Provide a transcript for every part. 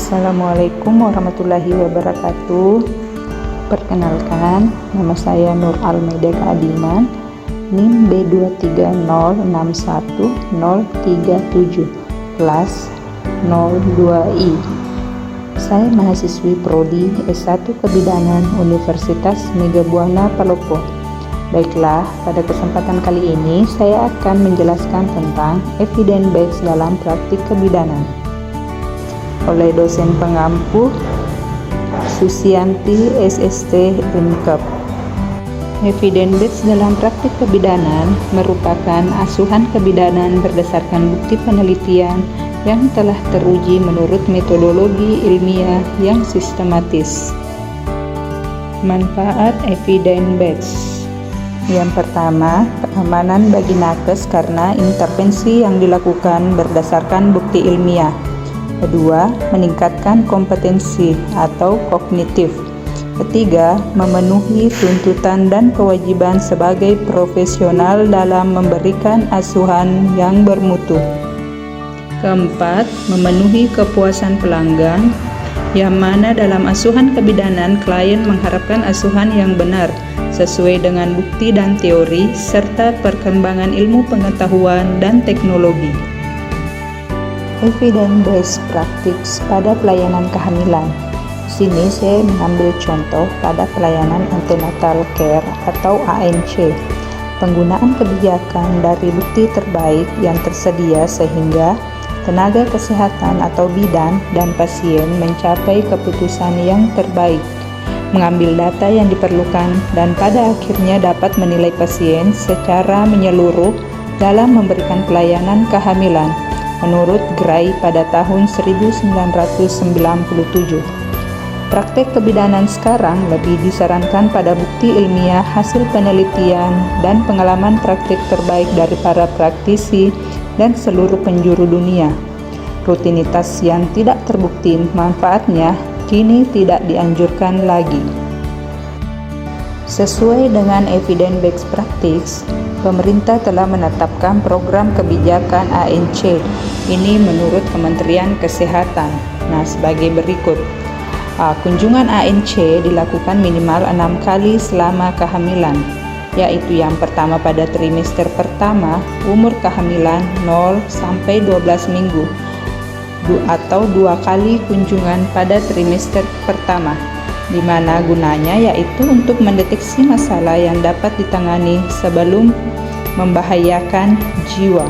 Assalamualaikum warahmatullahi wabarakatuh. Perkenalkan, nama saya Nur Almeida Keadiman, NIM B230611037, kelas 02I. Saya mahasiswi Prodi S1 Kebidanan Universitas Megabuana Palopo. Baiklah, pada kesempatan kali ini saya akan menjelaskan tentang evidence based dalam praktik kebidanan oleh dosen pengampu Susianti SST Mkep. Evidence based dalam praktik kebidanan merupakan asuhan kebidanan berdasarkan bukti penelitian yang telah teruji menurut metodologi ilmiah yang sistematis. Manfaat evidence based. Yang pertama, keamanan bagi nakes karena intervensi yang dilakukan berdasarkan bukti ilmiah. Kedua, meningkatkan kompetensi atau kognitif. Ketiga, memenuhi tuntutan dan kewajiban sebagai profesional dalam memberikan asuhan yang bermutu. Keempat, memenuhi kepuasan pelanggan, yang mana dalam asuhan kebidanan klien mengharapkan asuhan yang benar sesuai dengan bukti dan teori serta perkembangan ilmu pengetahuan dan teknologi. Evidence based practice pada pelayanan kehamilan. Sini saya mengambil contoh pada pelayanan antenatal care atau ANC. Penggunaan kebijakan dari bukti terbaik yang tersedia sehingga tenaga kesehatan atau bidan dan pasien mencapai keputusan yang terbaik, mengambil data yang diperlukan dan pada akhirnya dapat menilai pasien secara menyeluruh dalam memberikan pelayanan kehamilan menurut Gray pada tahun 1997. Praktek kebidanan sekarang lebih disarankan pada bukti ilmiah, hasil penelitian, dan pengalaman praktik terbaik dari para praktisi dan seluruh penjuru dunia. Rutinitas yang tidak terbukti manfaatnya kini tidak dianjurkan lagi. Sesuai dengan evidence based practice, pemerintah telah menetapkan program kebijakan ANC. Ini menurut Kementerian Kesehatan. Nah, sebagai berikut. Kunjungan ANC dilakukan minimal 6 kali selama kehamilan, yaitu yang pertama pada trimester pertama, umur kehamilan 0 sampai 12 minggu, atau 2 kali kunjungan pada trimester pertama, di mana gunanya yaitu untuk mendeteksi masalah yang dapat ditangani sebelum membahayakan jiwa.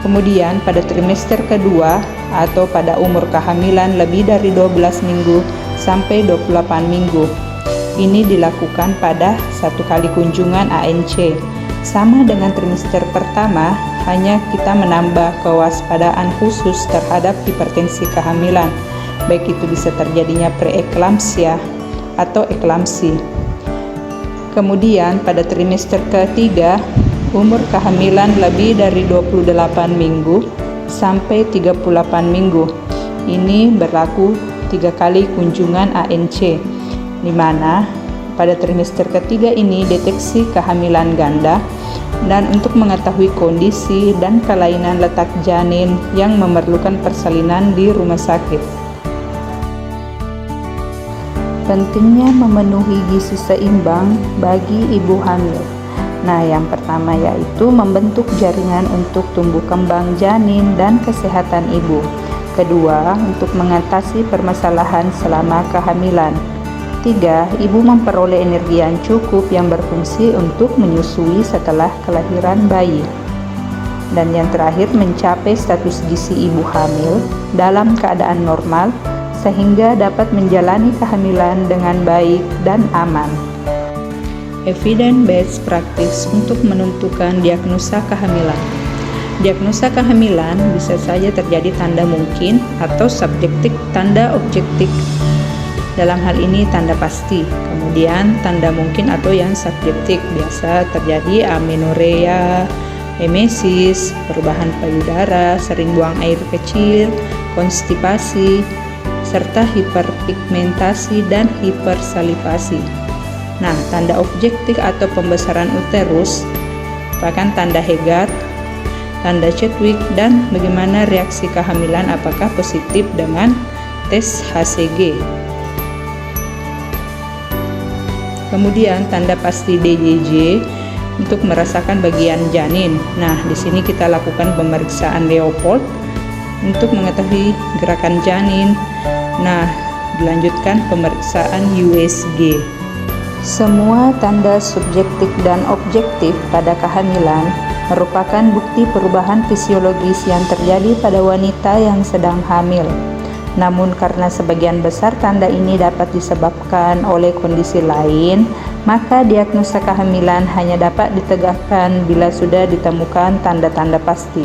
Kemudian pada trimester kedua atau pada umur kehamilan lebih dari 12 minggu sampai 28 minggu. Ini dilakukan pada 1 kali kunjungan ANC. Sama dengan trimester pertama, hanya kita menambah kewaspadaan khusus terhadap hipertensi kehamilan, baik itu bisa terjadinya preeklampsia atau eklamsi. Kemudian pada trimester ketiga, umur kehamilan lebih dari 28 minggu sampai 38 minggu. Ini berlaku 3 kali kunjungan ANC, di mana pada trimester ketiga ini deteksi kehamilan ganda dan untuk mengetahui kondisi dan kelainan letak janin yang memerlukan persalinan di rumah sakit. Pentingnya memenuhi gizi seimbang bagi ibu hamil. Nah, yang pertama yaitu membentuk jaringan untuk tumbuh kembang janin dan kesehatan ibu. Kedua, untuk mengatasi permasalahan selama kehamilan. 3. Ibu memperoleh energi yang cukup yang berfungsi untuk menyusui setelah kelahiran bayi. Dan yang terakhir, mencapai status gizi ibu hamil dalam keadaan normal sehingga dapat menjalani kehamilan dengan baik dan aman. Evidence based practice untuk menentukan diagnosa kehamilan. Diagnosa kehamilan bisa saja terjadi tanda mungkin atau subjektif, tanda objektif. Dalam hal ini tanda pasti. Kemudian tanda mungkin atau yang subjektif biasa terjadi amenorrea, emesis, perubahan payudara, sering buang air kecil, konstipasi, serta hiperpigmentasi dan hipersalivasi. Nah, tanda objektif atau pembesaran uterus merupakan tanda Hegat, tanda Chadwick, dan bagaimana reaksi kehamilan, apakah positif dengan tes HCG. Kemudian tanda pasti DJJ untuk merasakan bagian janin. Nah, di sini kita lakukan pemeriksaan Leopold untuk mengetahui gerakan janin. Nah, dilanjutkan pemeriksaan USG. Semua tanda subjektif dan objektif pada kehamilan merupakan bukti perubahan fisiologis yang terjadi pada wanita yang sedang hamil. Namun karena sebagian besar tanda ini dapat disebabkan oleh kondisi lain, maka diagnosa kehamilan hanya dapat ditegakkan bila sudah ditemukan tanda-tanda pasti.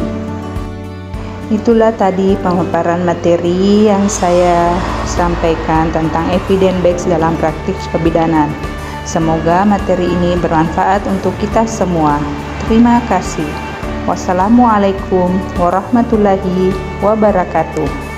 Itulah tadi pemaparan materi yang saya sampaikan tentang evidence-based dalam praktik kebidanan. Semoga materi ini bermanfaat untuk kita semua. Terima kasih. Wassalamualaikum warahmatullahi wabarakatuh.